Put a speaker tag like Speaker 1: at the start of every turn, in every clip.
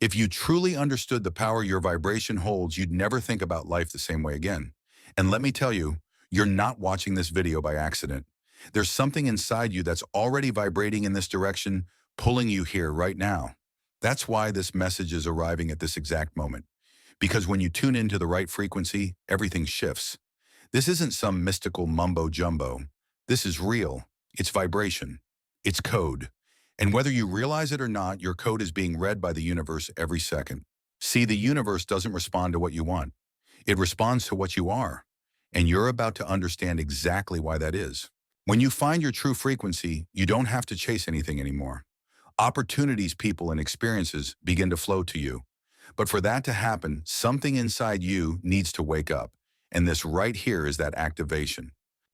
Speaker 1: If you truly understood the power your vibration holds, you'd never think about life the same way again. And let me tell you, you're not watching this video by accident. There's something inside you that's already vibrating in this direction, pulling you here right now. That's why this message is arriving at this exact moment. Because when you tune into the right frequency, everything shifts. This isn't some mystical mumbo jumbo. This is real. It's vibration. It's code. And whether you realize it or not, your code is being read by the universe every second. See, the universe doesn't respond to what you want. It responds to what you are. And you're about to understand exactly why that is. When you find your true frequency, you don't have to chase anything anymore. Opportunities, people, and experiences begin to flow to you. But for that to happen, something inside you needs to wake up. And this right here is that activation.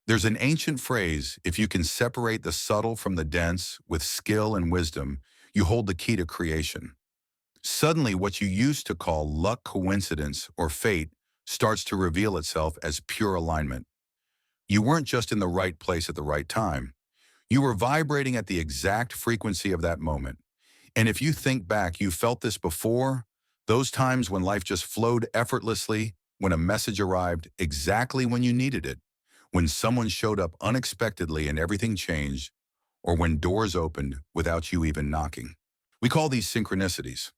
Speaker 1: There's an ancient phrase: if you can separate the subtle from the dense with skill and wisdom, you hold the key to creation. Suddenly, what you used to call luck, coincidence, or fate starts to reveal itself as pure alignment. You weren't just in the right place at the right time. You were vibrating at the exact frequency of that moment. And if you think back, you felt this before, those times when life just flowed effortlessly, when a message arrived exactly when you needed it, when someone showed up unexpectedly and everything changed, or when doors opened without you even knocking. We call these synchronicities.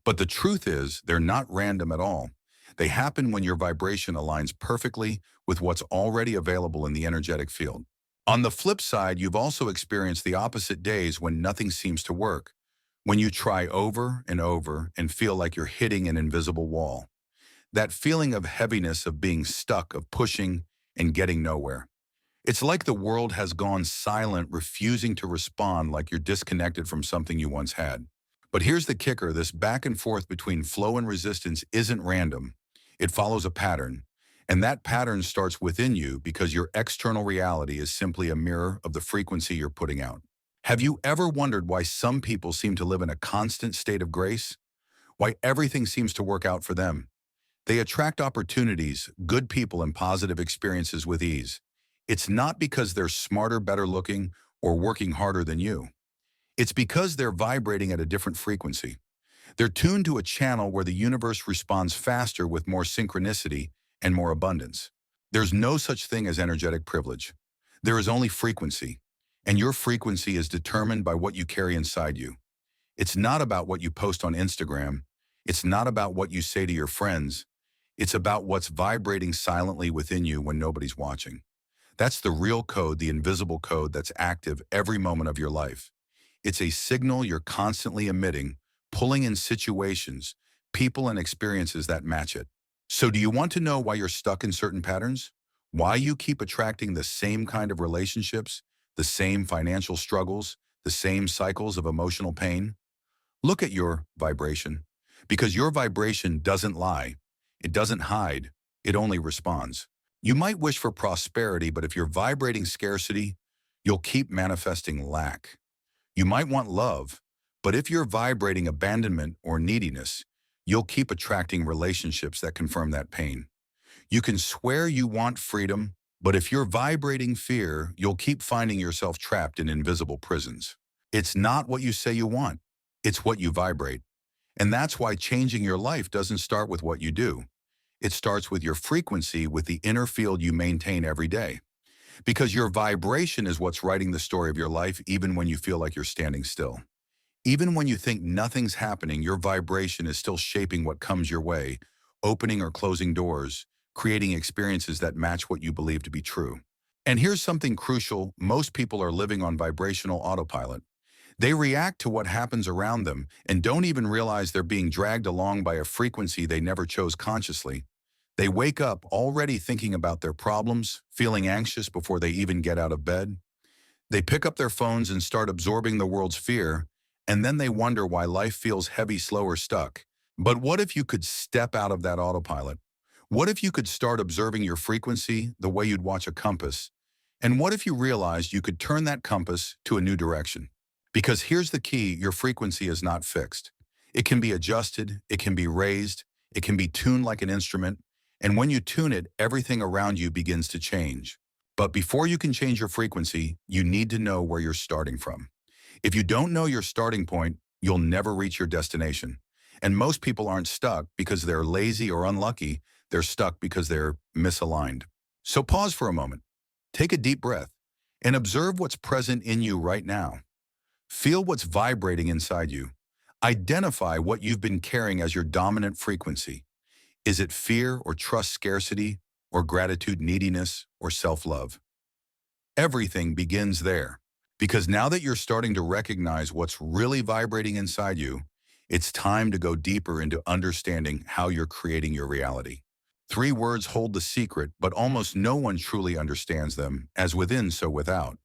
Speaker 1: But the truth is, they're not random at all. They happen when your vibration aligns perfectly with what's already available in the energetic field. On the flip side, you've also experienced the opposite days when nothing seems to work, when you try over and feel like you're hitting an invisible wall. That feeling of heaviness, of being stuck, of pushing and getting nowhere. It's like the world has gone silent, refusing to respond, like you're disconnected from something you once had. But here's the kicker: this back and forth between flow and resistance isn't random. It follows a pattern. And that pattern starts within you because your external reality is simply a mirror of the frequency you're putting out. Have you ever wondered why some people seem to live in a constant state of grace? Why everything seems to work out for them? They attract opportunities, good people, and positive experiences with ease. It's not because they're smarter, better looking, or working harder than you. It's because they're vibrating at a different frequency. They're tuned to a channel where the universe responds faster, with more synchronicity and more abundance. There's no such thing as energetic privilege. There is only frequency, and your frequency is determined by what you carry inside you. It's not about what you post on Instagram. It's not about what you say to your friends. It's about what's vibrating silently within you when nobody's watching. That's the real code, the invisible code that's active every moment of your life. It's a signal you're constantly emitting, pulling in situations, people, and experiences that match it. So do you want to know why you're stuck in certain patterns? Why you keep attracting the same kind of relationships, the same financial struggles, the same cycles of emotional pain? Look at your vibration. Because your vibration doesn't lie. It doesn't hide. It only responds. You might wish for prosperity, but if you're vibrating scarcity, you'll keep manifesting lack. You might want love, but if you're vibrating abandonment or neediness, you'll keep attracting relationships that confirm that pain. You can swear you want freedom, but if you're vibrating fear, you'll keep finding yourself trapped in invisible prisons. It's not what you say you want. It's what you vibrate. And that's why changing your life doesn't start with what you do. It starts with your frequency, with the inner field you maintain every day. Because your vibration is what's writing the story of your life, even when you feel like you're standing still. Even when you think nothing's happening, your vibration is still shaping what comes your way, opening or closing doors, creating experiences that match what you believe to be true. And here's something crucial: most people are living on vibrational autopilot. They react to what happens around them and don't even realize they're being dragged along by a frequency they never chose consciously. They wake up already thinking about their problems, feeling anxious before they even get out of bed. They pick up their phones and start absorbing the world's fear, and then they wonder why life feels heavy, slow, or stuck. But what if you could step out of that autopilot? What if you could start observing your frequency the way you'd watch a compass? And what if you realized you could turn that compass to a new direction? Because here's the key: your frequency is not fixed. It can be adjusted, it can be raised, it can be tuned like an instrument, and when you tune it, everything around you begins to change. But before you can change your frequency, you need to know where you're starting from. If you don't know your starting point, you'll never reach your destination. And most people aren't stuck because they're lazy or unlucky. They're stuck because they're misaligned. So pause for a moment. Take a deep breath and observe what's present in you right now. Feel what's vibrating inside you. Identify what you've been carrying as your dominant frequency. Is it fear or trust scarcity or gratitude neediness or self-love? Everything begins there. Because now that you're starting to recognize what's really vibrating inside you, it's time to go deeper into understanding how you're creating your reality. Three words hold the secret, but almost no one truly understands them, as within, so without.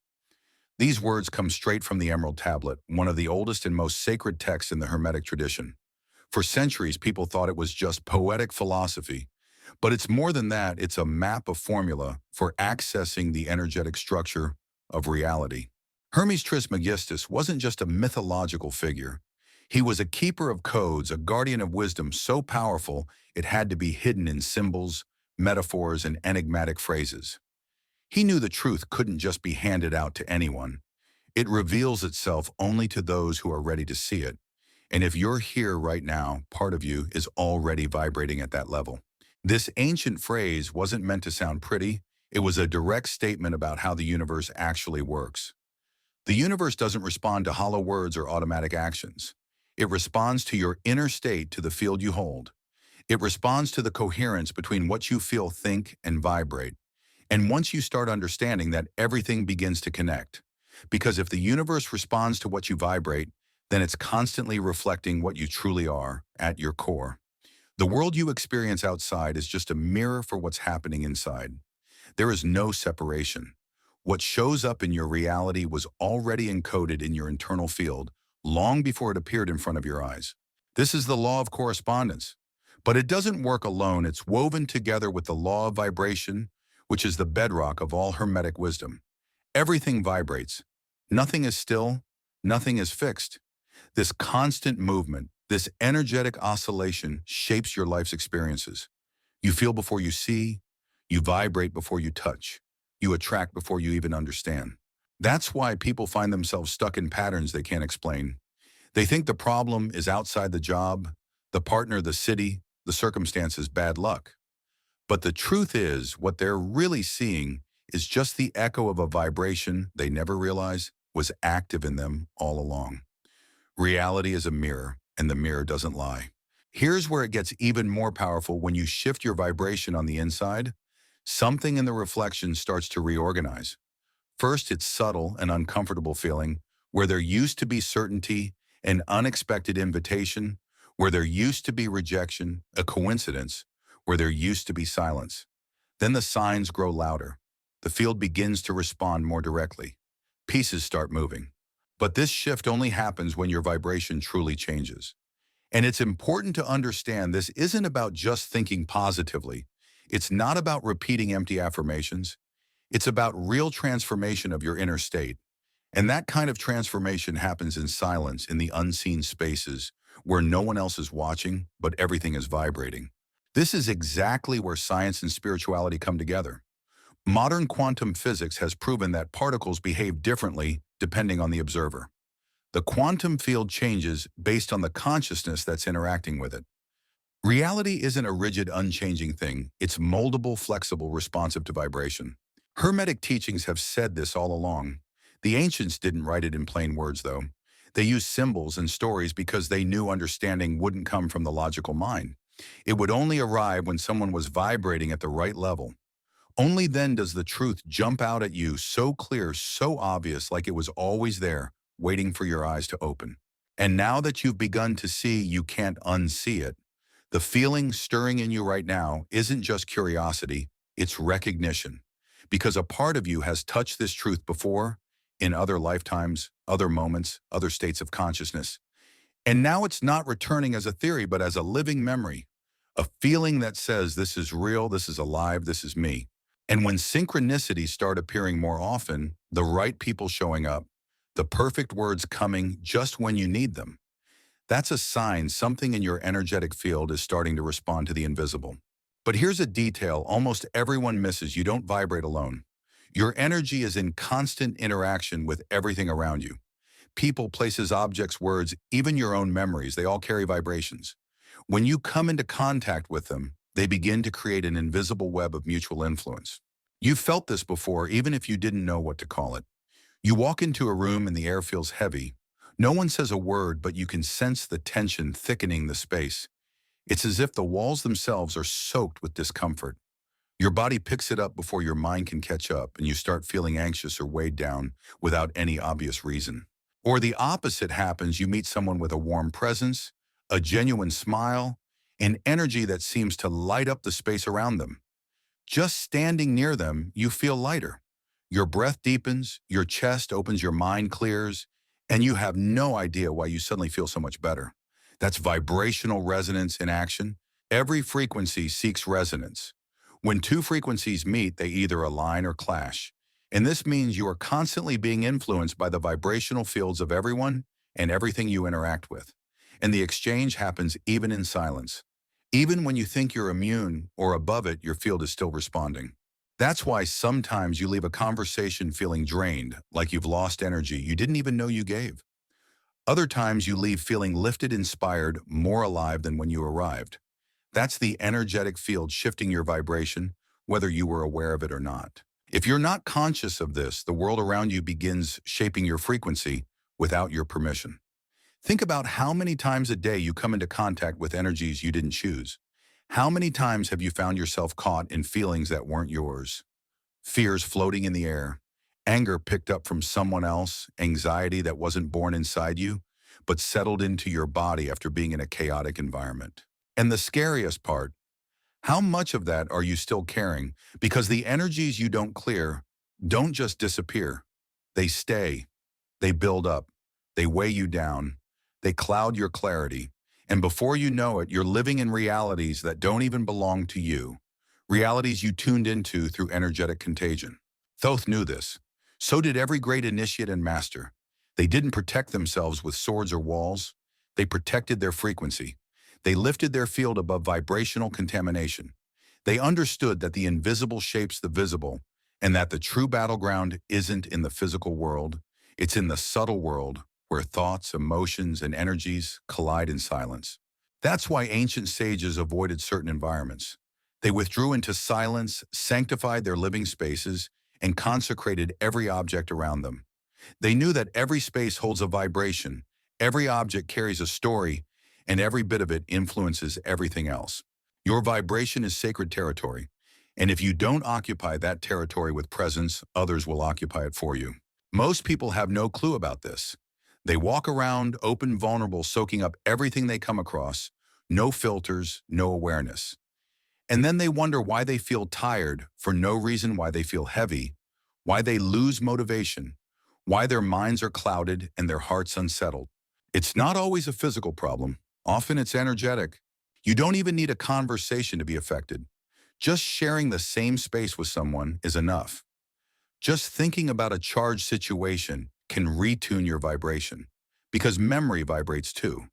Speaker 1: These words come straight from the Emerald Tablet, one of the oldest and most sacred texts in the Hermetic tradition. For centuries, people thought it was just poetic philosophy, but it's more than that. It's a map of formula for accessing the energetic structure of reality. Hermes Trismegistus wasn't just a mythological figure. He was a keeper of codes, a guardian of wisdom so powerful it had to be hidden in symbols, metaphors, and enigmatic phrases. He knew the truth couldn't just be handed out to anyone. It reveals itself only to those who are ready to see it. And if you're here right now, part of you is already vibrating at that level. This ancient phrase wasn't meant to sound pretty. It was a direct statement about how the universe actually works. The universe doesn't respond to hollow words or automatic actions. It responds to your inner state, to the field you hold. It responds to the coherence between what you feel, think, and vibrate. And once you start understanding that, everything begins to connect. Because if the universe responds to what you vibrate, then it's constantly reflecting what you truly are at your core. The world you experience outside is just a mirror for what's happening inside. There is no separation. What shows up in your reality was already encoded in your internal field long before it appeared in front of your eyes. This is the law of correspondence. But it doesn't work alone. It's woven together with the law of vibration, which is the bedrock of all Hermetic wisdom. Everything vibrates. Nothing is still. Nothing is fixed. This constant movement, this energetic oscillation shapes your life's experiences. You feel before you see. You vibrate before you touch. You attract before you even understand. That's why people find themselves stuck in patterns they can't explain. They think the problem is outside the job, the partner, the city, the circumstances, bad luck. But the truth is, what they're really seeing is just the echo of a vibration they never realized was active in them all along. Reality is a mirror, and the mirror doesn't lie. Here's where it gets even more powerful. When you shift your vibration on the inside, something in the reflection starts to reorganize. First, it's subtle and uncomfortable feeling, where there used to be certainty, an unexpected invitation, where there used to be rejection, a coincidence, where there used to be silence. Then the signs grow louder. The field begins to respond more directly. Pieces start moving. But this shift only happens when your vibration truly changes. And it's important to understand this isn't about just thinking positively. It's not about repeating empty affirmations. It's about real transformation of your inner state. And that kind of transformation happens in silence, in the unseen spaces, where no one else is watching, but everything is vibrating. This is exactly where science and spirituality come together. Modern quantum physics has proven that particles behave differently depending on the observer. The quantum field changes based on the consciousness that's interacting with it. Reality isn't a rigid, unchanging thing. It's moldable, flexible, responsive to vibration. Hermetic teachings have said this all along. The ancients didn't write it in plain words, though. They used symbols and stories because they knew understanding wouldn't come from the logical mind. It would only arrive when someone was vibrating at the right level. Only then does the truth jump out at you, so clear, so obvious, like it was always there, waiting for your eyes to open. And now that you've begun to see, you can't unsee it. The feeling stirring in you right now isn't just curiosity, it's recognition. Because a part of you has touched this truth before, in other lifetimes, other moments, other states of consciousness. And now it's not returning as a theory, but as a living memory, a feeling that says, this is real, this is alive, this is me. And when synchronicities start appearing more often, the right people showing up, the perfect words coming just when you need them, that's a sign something in your energetic field is starting to respond to the invisible. But here's a detail almost everyone misses: you don't vibrate alone. Your energy is in constant interaction with everything around you. People, places, objects, words, even your own memories, they all carry vibrations. When you come into contact with them, they begin to create an invisible web of mutual influence. You've felt this before, even if you didn't know what to call it. You walk into a room and the air feels heavy. No one says a word, but you can sense the tension thickening the space. It's as if the walls themselves are soaked with discomfort. Your body picks it up before your mind can catch up, and you start feeling anxious or weighed down without any obvious reason. Or the opposite happens, you meet someone with a warm presence, a genuine smile, an energy that seems to light up the space around them. Just standing near them, you feel lighter. Your breath deepens, your chest opens, your mind clears, and you have no idea why you suddenly feel so much better. That's vibrational resonance in action. Every frequency seeks resonance. When two frequencies meet, they either align or clash. And this means you are constantly being influenced by the vibrational fields of everyone and everything you interact with. And the exchange happens even in silence. Even when you think you're immune or above it, your field is still responding. That's why sometimes you leave a conversation feeling drained, like you've lost energy you didn't even know you gave. Other times you leave feeling lifted, inspired, more alive than when you arrived. That's the energetic field shifting your vibration, whether you were aware of it or not. If you're not conscious of this, the world around you begins shaping your frequency without your permission. Think about how many times a day you come into contact with energies you didn't choose. How many times have you found yourself caught in feelings that weren't yours? Fears floating in the air, anger picked up from someone else, anxiety that wasn't born inside you, but settled into your body after being in a chaotic environment. And the scariest part, how much of that are you still carrying? Because the energies you don't clear don't just disappear. They stay, they build up, they weigh you down, they cloud your clarity. And before you know it, you're living in realities that don't even belong to you. Realities you tuned into through energetic contagion. Thoth knew this. So did every great initiate and master. They didn't protect themselves with swords or walls. They protected their frequency. They lifted their field above vibrational contamination. They understood that the invisible shapes the visible, and that the true battleground isn't in the physical world, it's in the subtle world where thoughts, emotions, and energies collide in silence. That's why ancient sages avoided certain environments. They withdrew into silence, sanctified their living spaces, and consecrated every object around them. They knew that every space holds a vibration, every object carries a story, and every bit of it influences everything else. Your vibration is sacred territory, and if you don't occupy that territory with presence, others will occupy it for you. Most people have no clue about this. They walk around open, vulnerable, soaking up everything they come across, no filters, no awareness. And then they wonder why they feel tired for no reason, why they feel heavy, why they lose motivation, why their minds are clouded and their hearts unsettled. It's not always a physical problem. Often it's energetic. You don't even need a conversation to be affected. Just sharing the same space with someone is enough. Just thinking about a charged situation can retune your vibration, because memory vibrates too.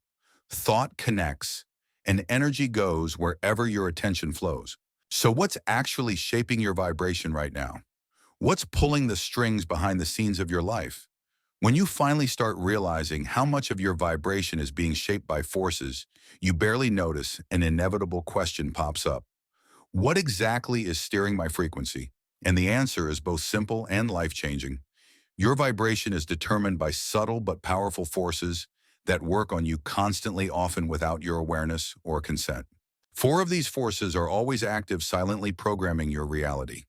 Speaker 1: Thought connects, and energy goes wherever your attention flows. So what's actually shaping your vibration right now? What's pulling the strings behind the scenes of your life? When you finally start realizing how much of your vibration is being shaped by forces you barely notice, an inevitable question pops up. What exactly is steering my frequency? And the answer is both simple and life-changing. Your vibration is determined by subtle but powerful forces that work on you constantly, often without your awareness or consent. Four of these forces are always active, silently programming your reality.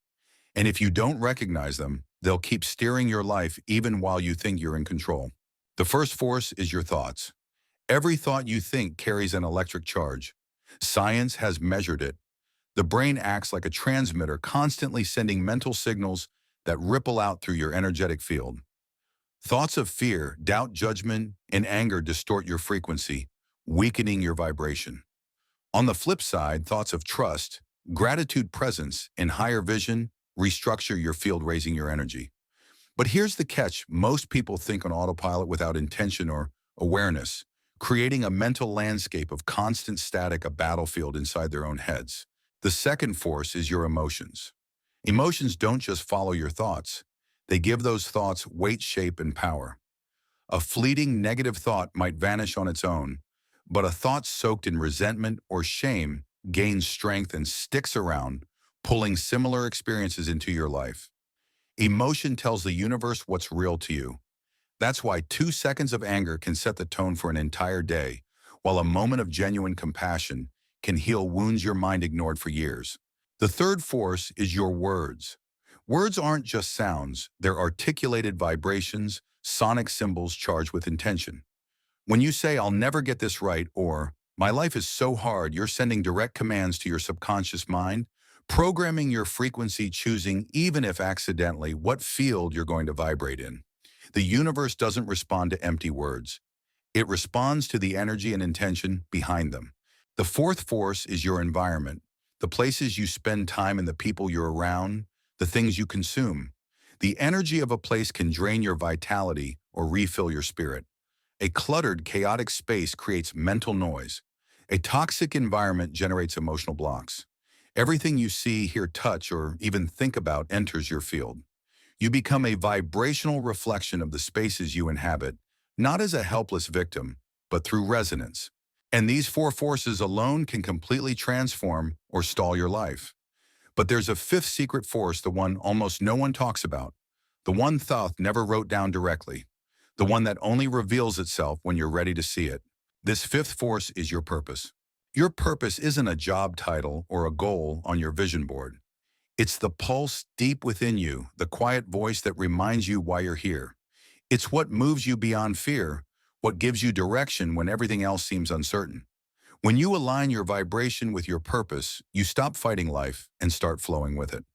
Speaker 1: And if you don't recognize them, they'll keep steering your life even while you think you're in control. The first force is your thoughts. Every thought you think carries an electric charge. Science has measured it. The brain acts like a transmitter, constantly sending mental signals that ripple out through your energetic field. Thoughts of fear, doubt, judgment, and anger distort your frequency, weakening your vibration. On the flip side, thoughts of trust, gratitude, presence, and higher vision restructure your field, raising your energy. But here's the catch. Most people think on autopilot without intention or awareness, creating a mental landscape of constant static, a battlefield inside their own heads. The second force is your emotions. Emotions don't just follow your thoughts. They give those thoughts weight, shape, and power. A fleeting negative thought might vanish on its own, but a thought soaked in resentment or shame gains strength and sticks around, pulling similar experiences into your life. Emotion tells the universe what's real to you. That's why 2 seconds of anger can set the tone for an entire day, while a moment of genuine compassion can heal wounds your mind ignored for years. The third force is your words. Words aren't just sounds, they're articulated vibrations, sonic symbols charged with intention. When you say, "I'll never get this right," or "My life is so hard," you're sending direct commands to your subconscious mind, programming your frequency, choosing, even if accidentally, what field you're going to vibrate in. The universe doesn't respond to empty words. It responds to the energy and intention behind them. The fourth force is your environment, the places you spend time and the people you're around, the things you consume. The energy of a place can drain your vitality or refill your spirit. A cluttered, chaotic space creates mental noise. A toxic environment generates emotional blocks. Everything you see, hear, touch, or even think about enters your field. You become a vibrational reflection of the spaces you inhabit, not as a helpless victim, but through resonance. And these four forces alone can completely transform or stall your life. But there's a fifth secret force, the one almost no one talks about, the one Thoth never wrote down directly, the one that only reveals itself when you're ready to see it. This fifth force is your purpose. Your purpose isn't a job title or a goal on your vision board. It's the pulse deep within you, the quiet voice that reminds you why you're here. It's what moves you beyond fear, what gives you direction when everything else seems uncertain. When you align your vibration with your purpose, you stop fighting life and start flowing with it.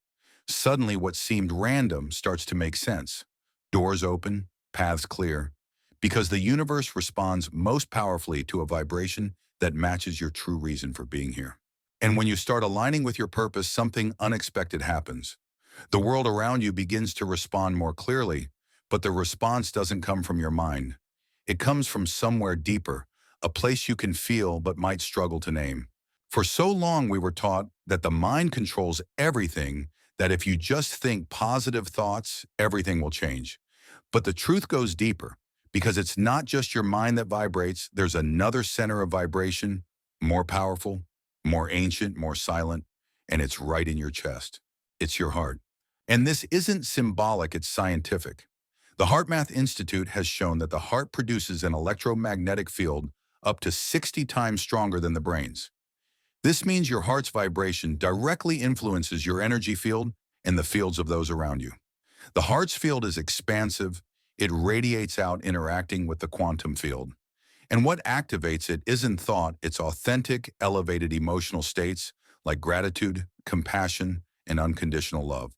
Speaker 1: Suddenly, what seemed random starts to make sense. Doors open, paths clear, because the universe responds most powerfully to a vibration that matches your true reason for being here. And when you start aligning with your purpose, something unexpected happens. The world around you begins to respond more clearly, but the response doesn't come from your mind. It comes from somewhere deeper, a place you can feel but might struggle to name. For so long we were taught that the mind controls everything, that if you just think positive thoughts, everything will change. But the truth goes deeper, because it's not just your mind that vibrates, there's another center of vibration, more powerful, more ancient, more silent, and it's right in your chest. It's your heart. And this isn't symbolic, it's scientific. The HeartMath Institute has shown that the heart produces an electromagnetic field up to 60 times stronger than the brain's. This means your heart's vibration directly influences your energy field and the fields of those around you. The heart's field is expansive. It radiates out, interacting with the quantum field. And what activates it isn't thought, it's authentic, elevated emotional states like gratitude, compassion, and unconditional love.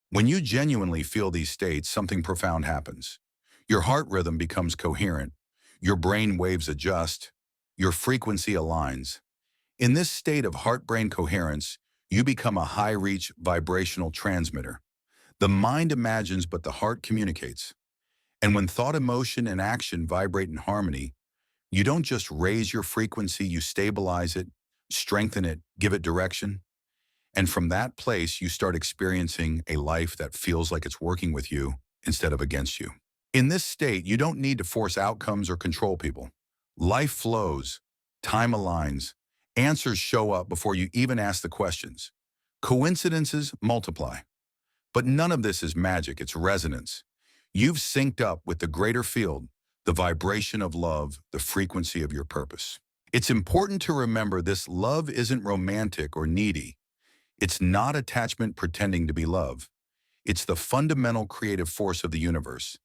Speaker 1: When you genuinely feel these states, something profound happens. Your heart rhythm becomes coherent, your brain waves adjust, your frequency aligns. In this state of heart-brain coherence, you become a high-reach vibrational transmitter. The mind imagines, but the heart communicates. And when thought, emotion, and action vibrate in harmony, you don't just raise your frequency, you stabilize it, strengthen it, give it direction. And from that place, you start experiencing a life that feels like it's working with you instead of against you. In this state, you don't need to force outcomes or control people. Life flows, time aligns, answers show up before you even ask the questions. Coincidences multiply. But none of this is magic, it's resonance. You've synced up with the greater field, the vibration of love, the frequency of your purpose. It's important to remember this: love isn't romantic or needy. It's not attachment pretending to be love. It's the fundamental creative force of the universe.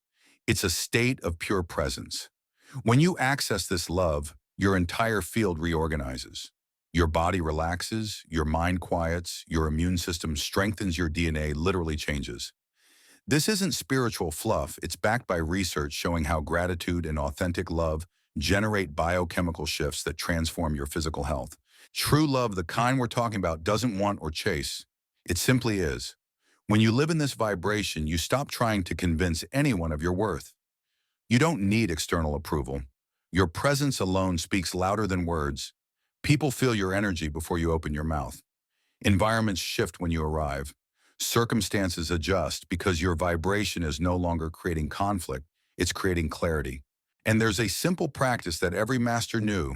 Speaker 1: It's a state of pure presence. When you access this love, your entire field reorganizes. Your body relaxes, your mind quiets, your immune system strengthens, your DNA literally changes. This isn't spiritual fluff, it's backed by research showing how gratitude and authentic love generate biochemical shifts that transform your physical health. True love, the kind we're talking about, doesn't want or chase. It simply is. When you live in this vibration, you stop trying to convince anyone of your worth. You don't need external approval. Your presence alone speaks louder than words. People feel your energy before you open your mouth. Environments shift when you arrive. Circumstances adjust because your vibration is no longer creating conflict, it's creating clarity. And there's a simple practice that every master knew,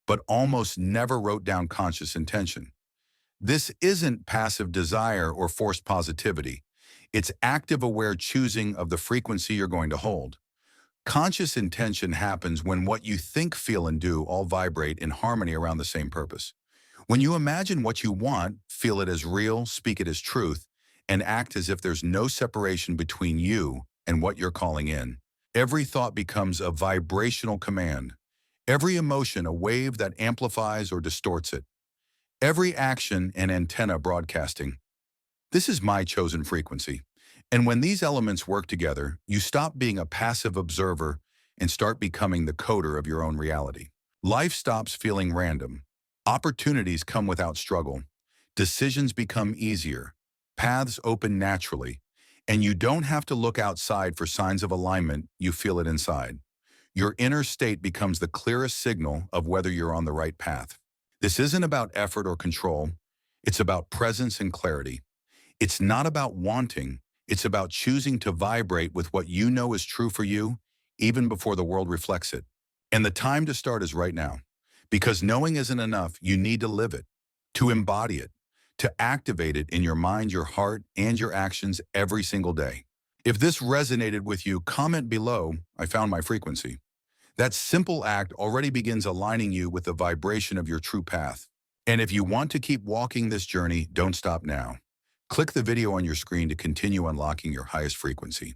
Speaker 1: but almost never wrote down: conscious intention. This isn't passive desire or forced positivity. It's active aware choosing of the frequency you're going to hold. Conscious intention happens when what you think, feel, and do all vibrate in harmony around the same purpose. When you imagine what you want, feel it as real, speak it as truth, and act as if there's no separation between you and what you're calling in. Every thought becomes a vibrational command. Every emotion a wave that amplifies or distorts it. Every action an antenna broadcasting. This is my chosen frequency. And when these elements work together, you stop being a passive observer and start becoming the coder of your own reality. Life stops feeling random. Opportunities come without struggle. Decisions become easier. Paths open naturally. And you don't have to look outside for signs of alignment, you feel it inside. Your inner state becomes the clearest signal of whether you're on the right path. This isn't about effort or control. It's about presence and clarity. It's not about wanting. It's about choosing to vibrate with what you know is true for you, even before the world reflects it. And the time to start is right now. Because knowing isn't enough, you need to live it, to embody it, to activate it in your mind, your heart, and your actions every single day. If this resonated with you, comment below, "I found my frequency." That simple act already begins aligning you with the vibration of your true path. And if you want to keep walking this journey, don't stop now. Click the video on your screen to continue unlocking your highest frequency.